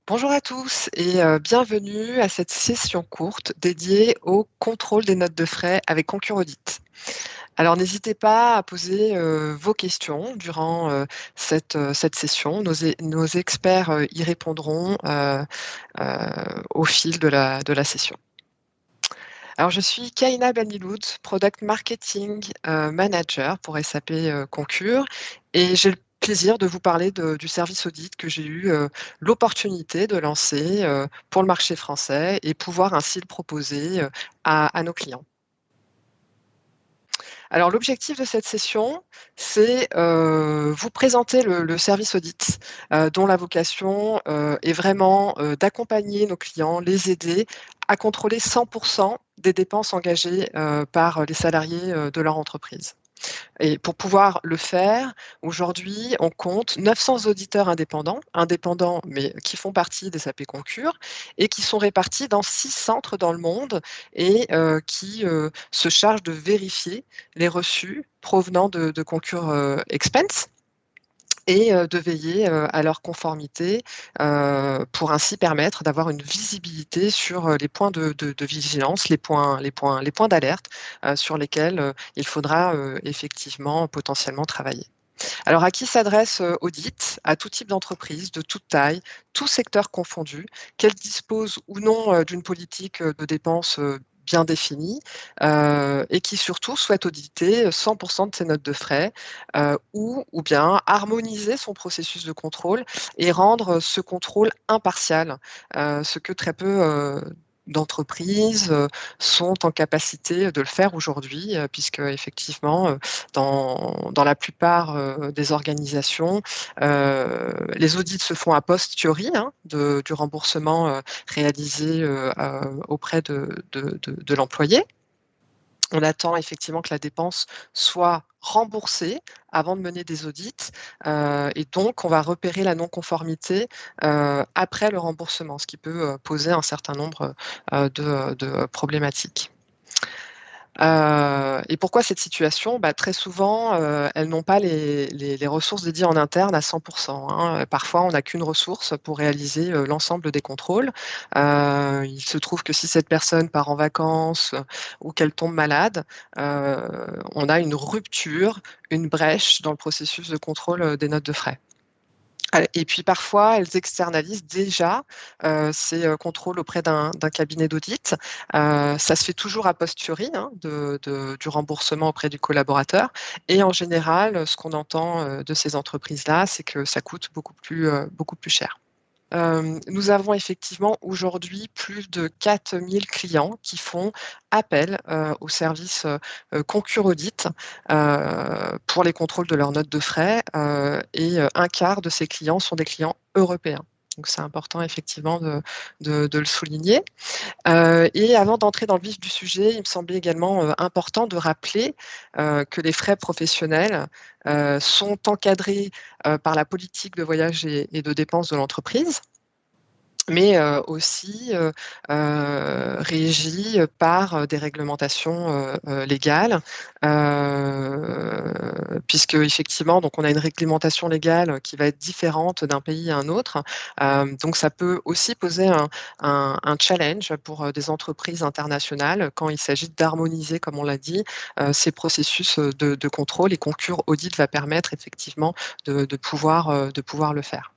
Bonjour à tous et bienvenue à cette session courte dédiée au contrôle des notes de frais avec Concur Audit. Alors n'hésitez pas à poser vos questions durant cette session. Nos experts y répondront au fil de la session. Alors je suis Kaina Beniloud, Product Marketing Manager pour SAP Concur et j'ai le plaisir de vous parler du service audit que j'ai eu l'opportunité de lancer pour le marché français et pouvoir ainsi le proposer à nos clients. Alors l'objectif de cette session, c'est vous présenter le service audit dont la vocation est vraiment d'accompagner nos clients, les aider à contrôler 100% des dépenses engagées par les salariés de leur entreprise. Et pour pouvoir le faire, aujourd'hui, on compte 900 auditeurs indépendants, mais qui font partie des SAP Concur et qui sont répartis dans 6 centres dans le monde et qui se chargent de vérifier les reçus provenant de Concur Expense et de veiller à leur conformité pour ainsi permettre d'avoir une visibilité sur les points de vigilance, les points d'alerte sur lesquels il faudra effectivement potentiellement travailler. Alors à qui s'adresse Audit? À tout type d'entreprise, de toute taille, tout secteur confondu, qu'elle dispose ou non d'une politique de dépenses bien définie et qui surtout souhaite auditer 100% de ses notes de frais ou bien harmoniser son processus de contrôle et rendre ce contrôle impartial, ce que très peu d'entreprises sont en capacité de le faire aujourd'hui, puisque effectivement, dans la plupart des organisations, les audits se font a posteriori du remboursement réalisé auprès de l'employé. On attend effectivement que la dépense soit remboursée avant de mener des audits et donc on va repérer la non-conformité après le remboursement, ce qui peut poser un certain nombre de problématiques. Et pourquoi cette situation? Très souvent, elles n'ont pas les ressources dédiées en interne à 100%, hein. Parfois, on n'a qu'une ressource pour réaliser l'ensemble des contrôles. Il se trouve que si cette personne part en vacances ou qu'elle tombe malade, on a une rupture, une brèche dans le processus de contrôle des notes de frais. Et puis parfois, elles externalisent déjà ces contrôles auprès d'un cabinet d'audit. Ça se fait toujours a posteriori du remboursement auprès du collaborateur. Et en général, ce qu'on entend de ces entreprises-là, c'est que ça coûte beaucoup plus cher. Nous avons effectivement aujourd'hui plus de 4000 clients qui font appel au service Concur Audit pour les contrôles de leurs notes de frais et un quart de ces clients sont des clients européens. Donc c'est important effectivement de le souligner. Et avant d'entrer dans le vif du sujet, il me semblait également important de rappeler que les frais professionnels sont encadrés par la politique de voyage et de dépenses de l'entreprise, mais aussi régis par des réglementations légales, puisque effectivement, donc on a une réglementation légale qui va être différente d'un pays à un autre. Donc ça peut aussi poser un challenge pour des entreprises internationales quand il s'agit d'harmoniser, comme on l'a dit, ces processus de contrôle, et Concur Audit va permettre effectivement de pouvoir le faire.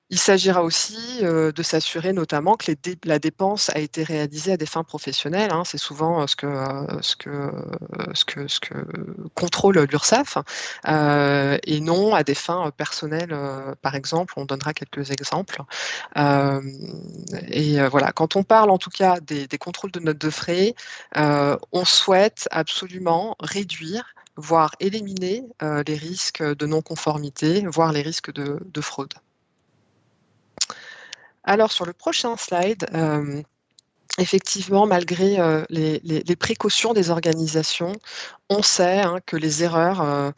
Il s'agira aussi de s'assurer notamment que la dépense a été réalisée à des fins professionnelles, hein. C'est souvent ce que contrôle l'URSSAF et non à des fins personnelles. Par exemple, on donnera quelques exemples. Voilà, quand on parle en tout cas des contrôles de notes de frais, on souhaite absolument réduire, voire éliminer les risques de non-conformité, voire les risques de fraude. Alors sur le prochain slide, effectivement, malgré les précautions des organisations, on sait que les erreurs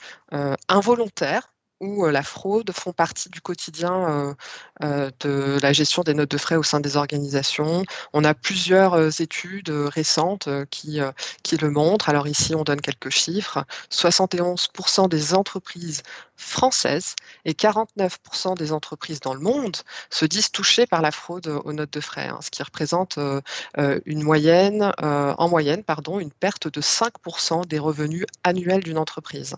involontaires ou la fraude font partie du quotidien de la gestion des notes de frais au sein des organisations. On a plusieurs études récentes qui le montrent. Alors ici, on donne quelques chiffres. 71% des entreprises françaises et 49% des entreprises dans le monde se disent touchées par la fraude aux notes de frais, hein, ce qui représente en moyenne, une perte de 5% des revenus annuels d'une entreprise.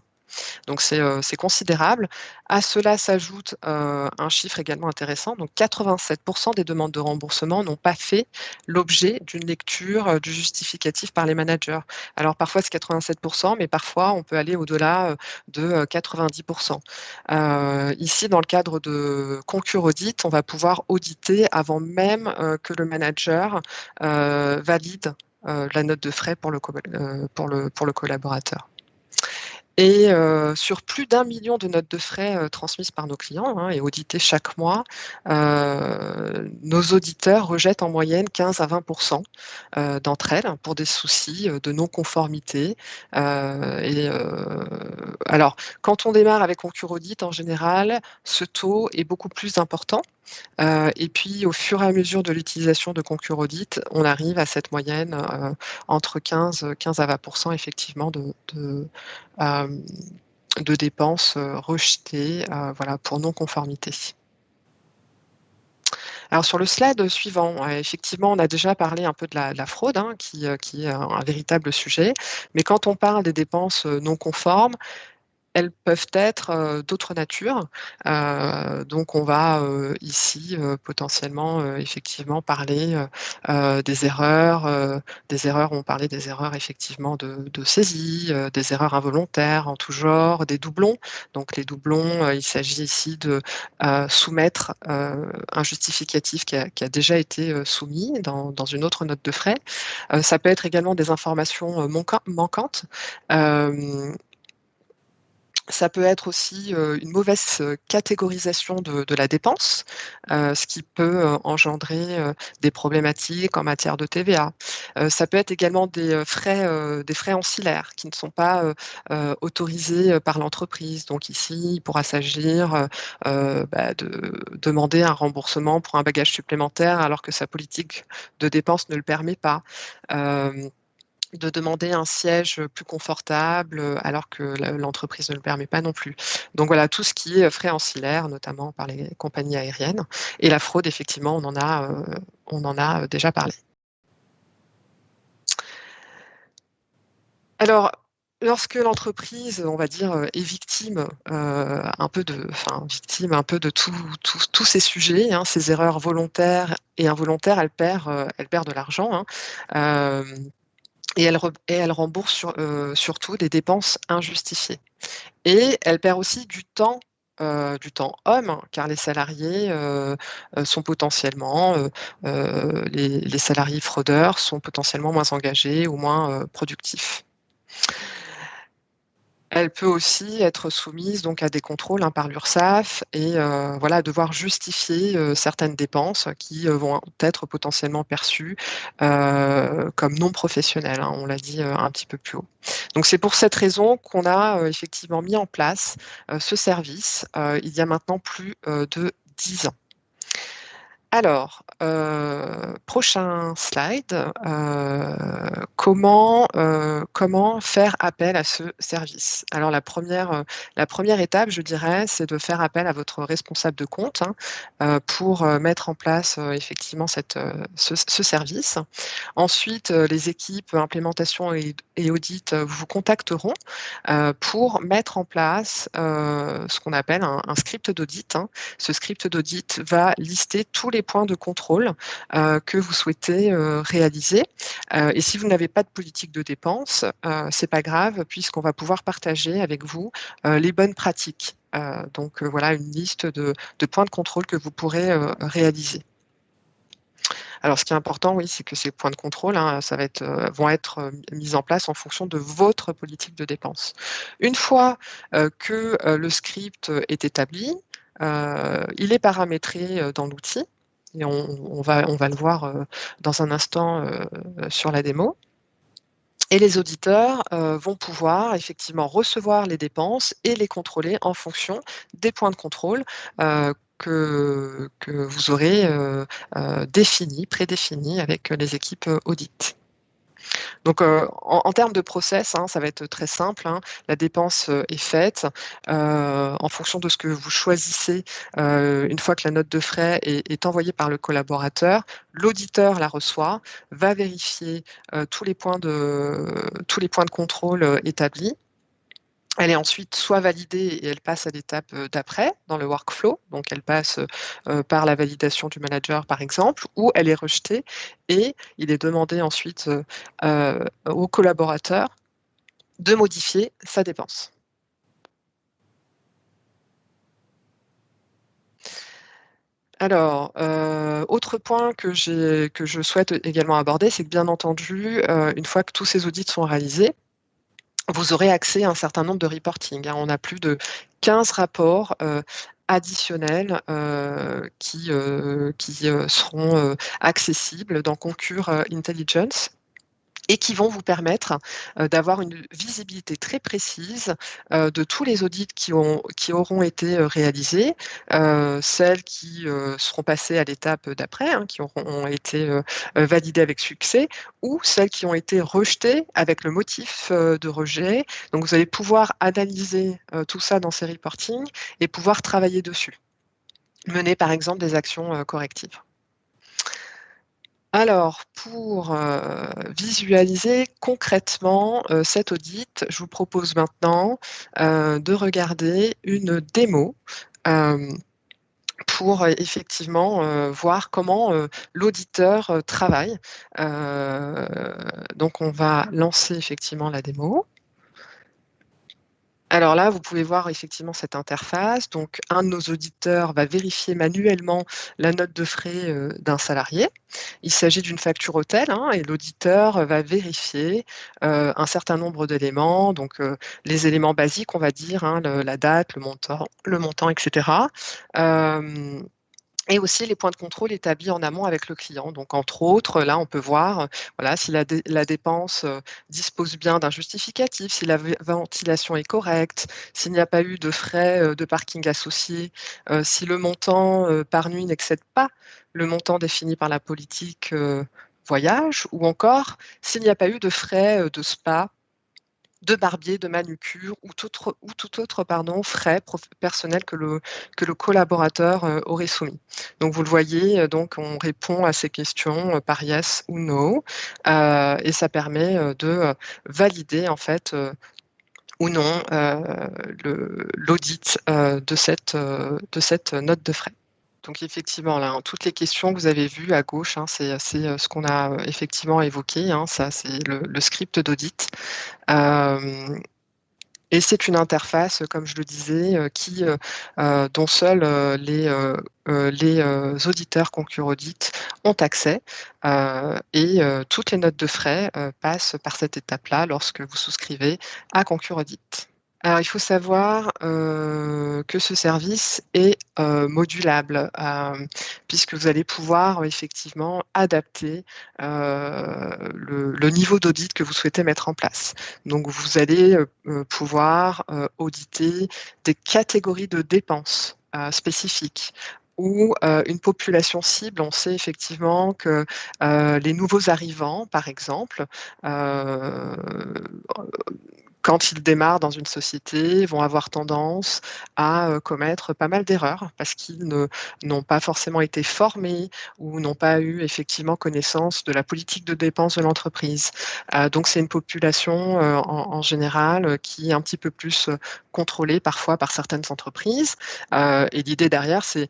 Donc c'est considérable. À cela s'ajoute un chiffre également intéressant. Donc 87% des demandes de remboursement n'ont pas fait l'objet d'une lecture du justificatif par les managers. Alors parfois c'est 87%, mais parfois on peut aller au-delà de 90%. Ici, dans le cadre de Concur Audit, on va pouvoir auditer avant même que le manager valide la note de frais pour le collaborateur. Et sur plus d'1 million de notes de frais transmises par nos clients, hein, et auditées chaque mois, nos auditeurs rejettent en moyenne 15 à 20% d'entre elles pour des soucis de non-conformité. Alors, quand on démarre avec Concur Audit, en général, ce taux est beaucoup plus important. Et puis, au fur et à mesure de l'utilisation de Concur Audit, on arrive à cette moyenne entre 15 à 20% effectivement euh, de dépenses rejetées voilà, pour non-conformité. Alors sur le slide suivant, effectivement, on a déjà parlé un peu de la fraude, hein, qui est un véritable sujet. Mais quand on parle des dépenses non conformes, elles peuvent être d'autres natures. Donc on va ici potentiellement effectivement parler des erreurs, on parlait des erreurs effectivement de saisie, des erreurs involontaires en tout genre, des doublons. Donc les doublons, il s'agit ici de soumettre un justificatif qui a déjà été soumis dans une autre note de frais. Ça peut être également des informations manquantes. Ça peut être aussi une mauvaise catégorisation de la dépense, ce qui peut engendrer des problématiques en matière de TVA. Ça peut être également des frais ancillaires qui ne sont pas autorisés par l'entreprise. Donc ici, il pourra s'agir de demander un remboursement pour un bagage supplémentaire alors que sa politique de dépense ne le permet pas. De demander un siège plus confortable alors que l'entreprise ne le permet pas non plus. Donc voilà, tout ce qui est frais ancillaires, notamment par les compagnies aériennes. Et la fraude, effectivement, on en a déjà parlé. Alors, lorsque l'entreprise, on va dire, est victime, victime un peu de tous ces sujets, hein, ces erreurs volontaires et involontaires, elle perd de l'argent, hein. Et elle rembourse surtout des dépenses injustifiées. Et elle perd aussi du temps homme, hein, car les salariés sont potentiellement, les salariés fraudeurs sont potentiellement moins engagés ou moins productifs. Elle peut aussi être soumise donc à des contrôles, hein, par l'URSSAF et voilà, devoir justifier certaines dépenses qui vont être potentiellement perçues comme non professionnelles, hein, on l'a dit un petit peu plus haut. Donc c'est pour cette raison qu'on a effectivement mis en place ce service il y a maintenant plus de 10 ans. Alors, prochain slide, comment faire appel à ce service? Alors la première étape, je dirais, c'est de faire appel à votre responsable de compte, hein, pour mettre en place effectivement ce service. Ensuite, les équipes implémentation et audit vous contacteront pour mettre en place ce qu'on appelle un script d'audit, hein. Ce script d'audit va lister tous les points de contrôle que vous souhaitez réaliser. Et si vous n'avez pas de politique de dépense, c'est pas grave puisqu'on va pouvoir partager avec vous les bonnes pratiques. Donc voilà une liste de points de contrôle que vous pourrez réaliser. Alors, ce qui est important, oui, c'est que ces points de contrôle, hein, vont être mis en place en fonction de votre politique de dépense. Une fois que le script est établi, il est paramétré dans l'outil et on va le voir dans un instant sur la démo. Et les auditeurs, vont pouvoir effectivement recevoir les dépenses et les contrôler en fonction des points de contrôle, que vous aurez, prédéfinis avec les équipes, audit. Donc, en termes de process, hein, ça va être très simple, hein. La dépense, est faite, en fonction de ce que vous choisissez, une fois que la note de frais est envoyée par le collaborateur, l'auditeur la reçoit, va vérifier, tous les points de contrôle, établis. Elle est ensuite soit validée et elle passe à l'étape, d'après dans le workflow, donc elle passe, par la validation du manager par exemple, ou elle est rejetée et il est demandé ensuite, au collaborateur de modifier sa dépense. Alors, autre point que je souhaite également aborder, c'est que bien entendu, une fois que tous ces audits sont réalisés, vous aurez accès à un certain nombre de reporting, hein. On a plus de 15 rapports, additionnels, qui seront, accessibles dans Concur, Intelligence et qui vont vous permettre, d'avoir une visibilité très précise, de tous les audits qui auront été, réalisés, celles qui, seront passées à l'étape d'après, hein, qui auront été, validées avec succès ou celles qui ont été rejetées avec le motif, de rejet. Donc vous allez pouvoir analyser, tout ça dans ces reportings et pouvoir travailler dessus. Mener par exemple des actions, correctives. Alors, pour, visualiser concrètement, cet audit, je vous propose maintenant, de regarder une démo, hem, pour, effectivement, voir comment, l'auditeur, travaille. Donc on va lancer effectivement la démo. Alors là, vous pouvez voir effectivement cette interface. Donc, un de nos auditeurs va vérifier manuellement la note de frais, d'un salarié. Il s'agit d'une facture hôtel, hein, et l'auditeur va vérifier, un certain nombre d'éléments, donc, les éléments basiques, on va dire, hein, la date, le montant et cetera. Hem Et aussi les points de contrôle établis en amont avec le client. Donc entre autres, là, on peut voir, voilà, si la dépense, dispose bien d'un justificatif, si la ventilation est correcte, s'il n'y a pas eu de frais, de parking associés, si le montant, par nuit n'excède pas le montant défini par la politique, voyage, ou encore s'il n'y a pas eu de frais, de spa, de barbier, de manucure ou tout autre pardon, frais personnels que le collaborateur, aurait soumis. Donc vous le voyez, donc on répond à ces questions, par yes ou no, et ça permet, de, valider en fait, ou non, l'audit, de cette note de frais. Donc effectivement là, hein, toutes les questions que vous avez vues à gauche, hein, c'est ce qu'on a, effectivement évoqué, hein, ça c'est le script d'audit. Hem Et c'est une interface, comme je le disais, dont seuls, les auditeurs Concur Audit ont accès, et toutes les notes de frais, passent par cette étape-là lorsque vous souscrivez à Concur Audit. Alors il faut savoir, que ce service est, modulable, puisque vous allez pouvoir effectivement adapter, le niveau d'audit que vous souhaitez mettre en place. Donc vous allez, pouvoir, auditer des catégories de dépenses, spécifiques ou, une population cible. On sait effectivement que, les nouveaux arrivants, par exemple, heu quand ils démarrent dans une société, vont avoir tendance à, commettre pas mal d'erreurs parce qu'ils n'ont pas forcément été formés ou n'ont pas eu effectivement connaissance de la politique de dépenses de l'entreprise. Donc c'est une population, en général, qui est un petit peu plus, contrôlée parfois par certaines entreprises, et l'idée derrière, c'est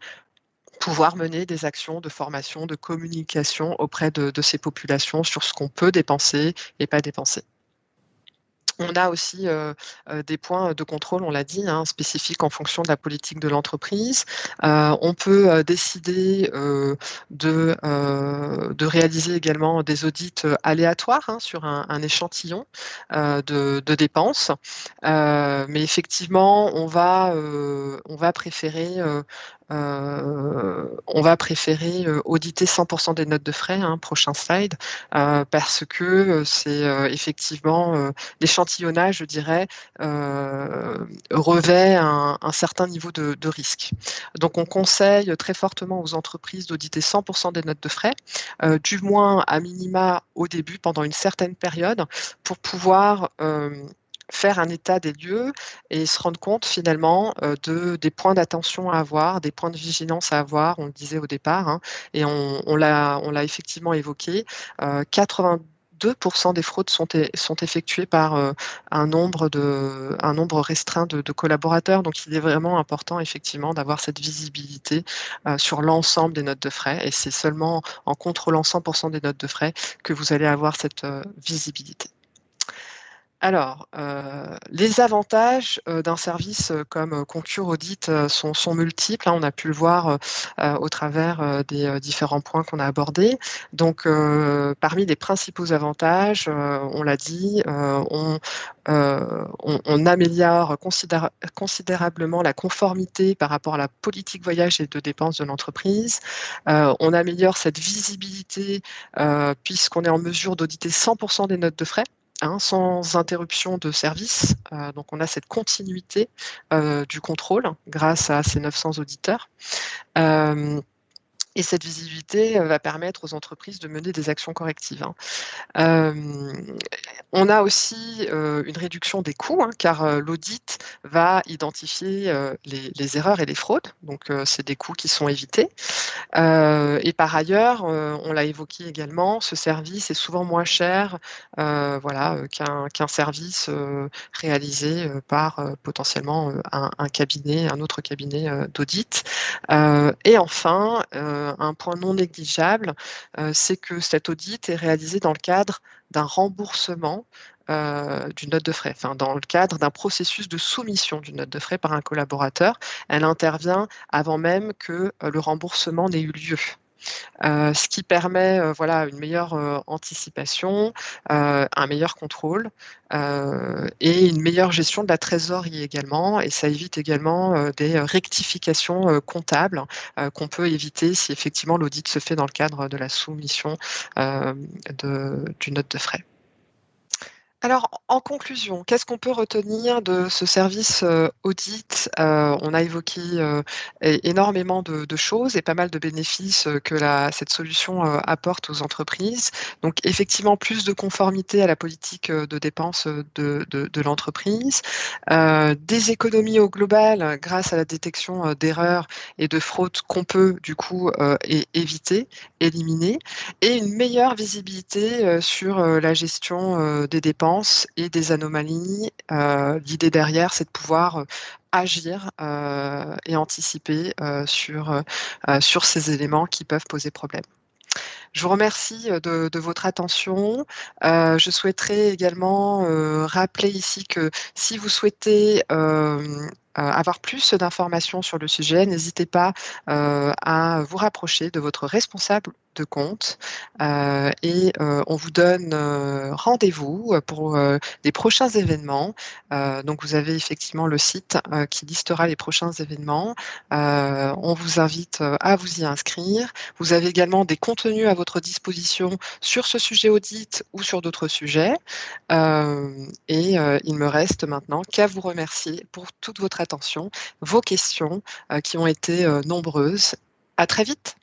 pouvoir mener des actions de formation, de communication auprès de ces populations sur ce qu'on peut dépenser et pas dépenser. On a aussi, des points de contrôle, on l'a dit, hein, spécifiques en fonction de la politique de l'entreprise. On peut, décider, de réaliser également des audits, aléatoires, hein, sur un échantillon, de dépenses. Mais effectivement, on va préférer, on va préférer auditer 100% des notes de frais, hein, prochain slide, parce que c'est effectivement l'échantillonnage, je dirais, revêt un certain niveau de risque. Donc on conseille très fortement aux entreprises d'auditer 100% des notes de frais, du moins à minima au début, pendant une certaine période, pour pouvoir faire un état des lieux et se rendre compte finalement des points d'attention à avoir, des points de vigilance à avoir, on le disait au départ, hein, et on l'a effectivement évoqué, 82% des fraudes sont effectuées par un nombre restreint de collaborateurs. Donc il est vraiment important effectivement d'avoir cette visibilité sur l'ensemble des notes de frais, et c'est seulement en contrôlant 100% des notes de frais que vous allez avoir cette visibilité. Alors, les avantages d'un service comme Concur Audit sont multiples, hein. On a pu le voir au travers des différents points qu'on a abordés. Donc, parmi les principaux avantages, on l'a dit, on améliore considérablement la conformité par rapport à la politique voyage et de dépenses de l'entreprise. On améliore cette visibilité puisqu'on est en mesure d'auditer 100% des notes de frais, hein, sans interruption de service. Donc on a cette continuité du contrôle grâce à ces 900 auditeurs. Et cette visibilité va permettre aux entreprises de mener des actions correctives, hein. On a aussi une réduction des coûts, hein, car l'audit va identifier les erreurs et les fraudes. Donc c'est des coûts qui sont évités. Et par ailleurs, on l'a évoqué également, ce service est souvent moins cher, voilà, qu'un service réalisé par potentiellement un autre cabinet d'audit. Et enfin, un point non négligeable, c'est que cet audit est réalisé dans le cadre d'un remboursement d'une note de frais, enfin dans le cadre d'un processus de soumission d'une note de frais par un collaborateur. Elle intervient avant même que le remboursement n'ait eu lieu. Ce qui permet voilà, une meilleure anticipation, un meilleur contrôle et une meilleure gestion de la trésorerie également. Et ça évite également des rectifications comptables qu'on peut éviter si effectivement l'audit se fait dans le cadre de la soumission d'une note de frais. Alors, en conclusion, qu'est-ce qu'on peut retenir de ce service audit? On a évoqué énormément de choses et pas mal de bénéfices que cette solution apporte aux entreprises. Donc, effectivement, plus de conformité à la politique de dépenses de l'entreprise, des économies au global grâce à la détection d'erreurs et de fraudes qu'on peut du coup éviter, éliminer, et une meilleure visibilité sur la gestion des dépenses et des anomalies. L'idée derrière, c'est de pouvoir agir et anticiper sur ces éléments qui peuvent poser problème. Je vous remercie de votre attention. Je souhaiterais également rappeler ici que si vous souhaitez avoir plus d'informations sur le sujet, n'hésitez pas à vous rapprocher de votre responsable de compte et on vous donne rendez-vous pour les prochains événements. Donc vous avez effectivement le site qui listera les prochains événements. On vous invite à vous y inscrire. Vous avez également des contenus à votre disposition sur ce sujet audit ou sur d'autres sujets. Il me reste maintenant qu'à vous remercier pour toute votre attention, vos questions qui ont été nombreuses. À très vite.